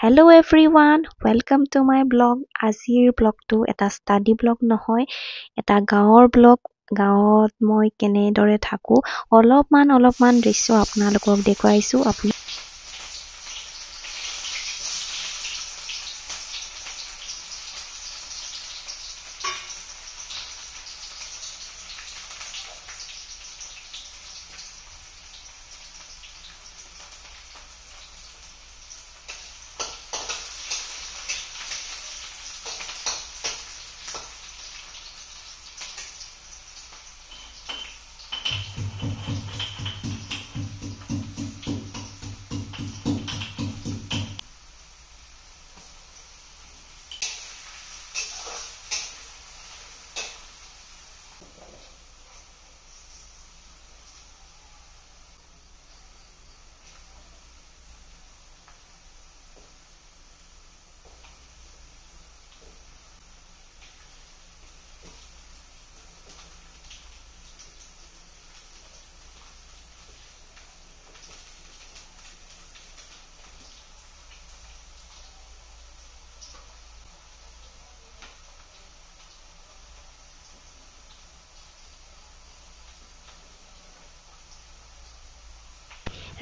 Hello everyone, welcome to my blog. আজিৰ ব্লগটো এটা study blog নহয়, এটা গাঁৱৰ ব্লগ. গাঁৱত মই কেনেদৰে থাকো অলপমান দৃশ্য আপোনালোকক দেখুৱাইছো. আপুনি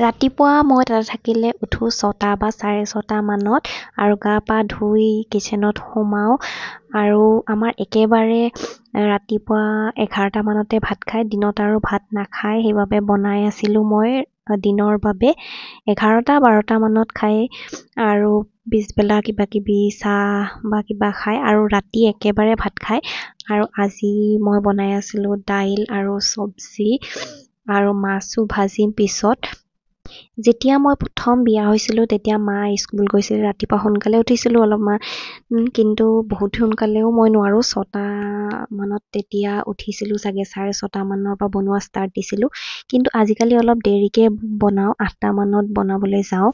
ৰাতিপুৱা মই তাতে থাকিলে উঠো 6টা বা 6:30 মানত আৰু গা পা ধুই কিচেনত সোমাও আৰু আমাৰ একেবাৰে ৰাতিপুৱা 11টা মানতে ভাত খাই দিনত আৰু ভাত নাখায় সেইবাবে বনাই আছিলো মই দিনৰ বাবে 11টা 12টা মানত খাই আৰু পিছবেলা কিবা চাহ বা কিবা খাই আৰু ৰাতি একেবাৰে ভাত খাই আৰু আজি মই বনাই আছিলো দাইল আৰু চব্জি আৰু মাছো ভাজিম পিছত. যেতিয়া মই প্ৰথম বিয়া হৈছিলোঁ তেতিয়া মা স্কুল গৈছিল. ৰাতিপুৱা সোনকালে উঠিছিলোঁ অলপমান, কিন্তু বহুত সোনকালেও মই নোৱাৰোঁ. 6টা মানত তেতিয়া উঠিছিলোঁ চাগে, 6:30 মানৰ পৰা বনোৱা ষ্টাৰ্ট দিছিলোঁ. কিন্তু আজিকালি অলপ দেৰিকৈ বনাওঁ, 8টা মানত বনাবলৈ যাওঁ.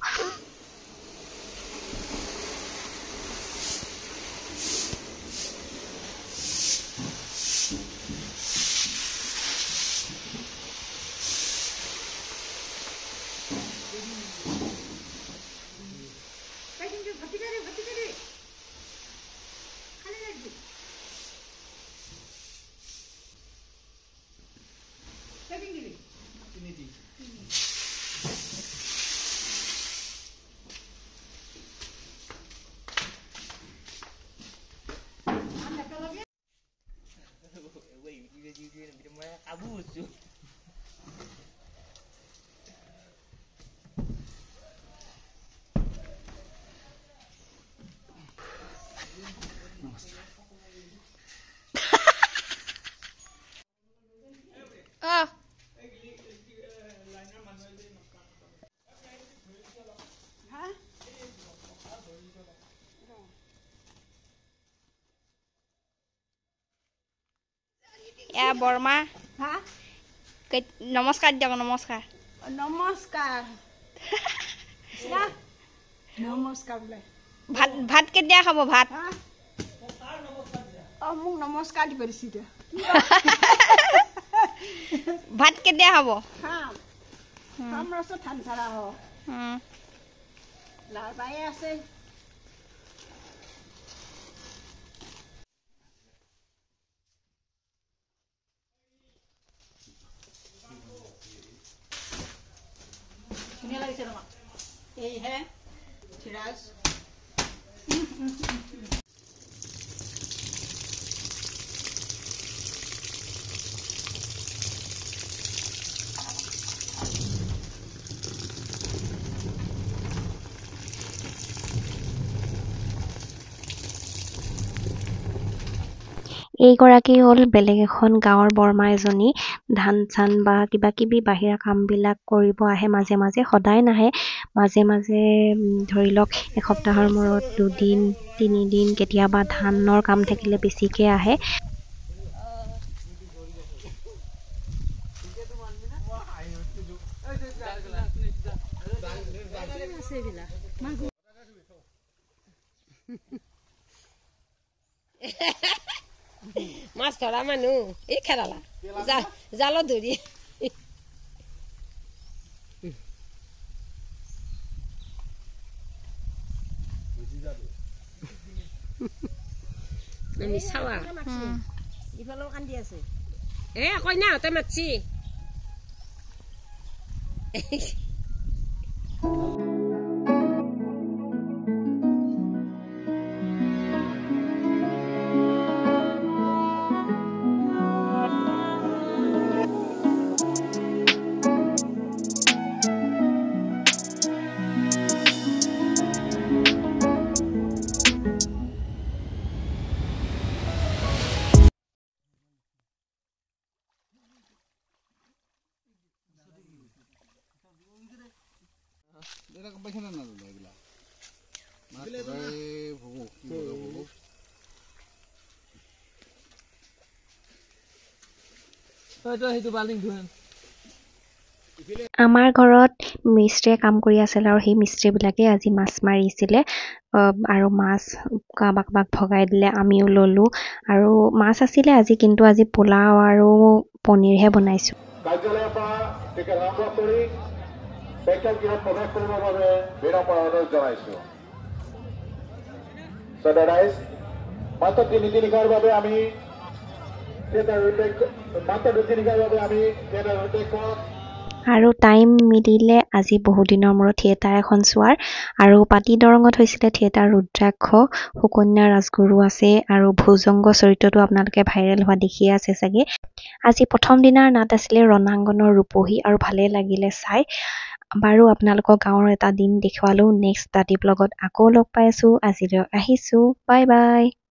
এয়া বৰ্মা হা নমস্কাৰ দিয়ক. নমস্কাৰ নমস্কাৰ নমস্কাৰ বোলে. ভাত কেতিয়া খাব? ভাত মোক নমস্কাৰ দিব দিছে. ভাত কেতিয়া খাব? খাম ৰস ধান চাৰা লাল পায়ে আছে. ধুনীয়া লাগিছে তোমাক এইহে ধীৰাজ. এইগৰাকী হ'ল বেলেগ এখন গাঁৱৰ বৰমা এজনী. ধান চান বা কিবি বাহিৰা কামবিলাক কৰিব আহে মাজে মাজে, সদায় নাহে. মাজে মাজে ধৰি লওক এসপ্তাহৰ মূৰত 2 দিন 3 দিন, কেতিয়াবা ধানৰ কাম থাকিলে বেছিকৈ আহে. মাছ ধৰা মানুহ এই খেলালা জালত ধৰি আমি চাৱা ইফালেও কান্দি আছে কইনাহঁতে মাতছি আমাৰ ঘৰত মিস্ত্ৰীয়ে কাম কৰি আছিল আৰু সেই মিস্ত্ৰীবিলাকে আজি মাছ মাৰিছিলে আৰু মাছ কাবাক ভগাই দিলে আমিও ল'লো আৰু মাছ আছিলে আজি কিন্তু আজি পোলাও আৰু পনীৰহে বনাইছোঁ কাৰ্যালয়ৰ পৰা টিকেট সংগ্ৰহ কৰি প্ৰেক্ষাগৃহত প্ৰৱেশ কৰিবৰ বাবে বিনম্ৰ অনুৰোধ জনাইছোঁ মাত্ৰ তিনিদিনিকাৰ বাবে আমি আৰু টাইম মিলিলে আজি বহুদিনৰ মূৰত থিয়েটাৰ এখন চোৱাৰ আৰু পাতি দৰঙত হৈছিলে থিয়েটাৰ ৰুদ্ৰাক্ষ সুকন্যা ৰাজগুৰু আছে আৰু ভুজংগ চৰিত্ৰটো আপোনালোকে ভাইৰেল হোৱা দেখিয়ে আছে চাগে আজি প্ৰথম দিনাৰ নাট আছিলে ৰণাংগনৰ ৰূপহী আৰু ভালে লাগিলে চাই বাৰু আপোনালোকৰ গাঁৱৰ এটা দিন দেখুৱালো নেক্সট দাদি ব্লগত আকৌ লগ পাই আছো আজিলৈ আহিছো বাই বাই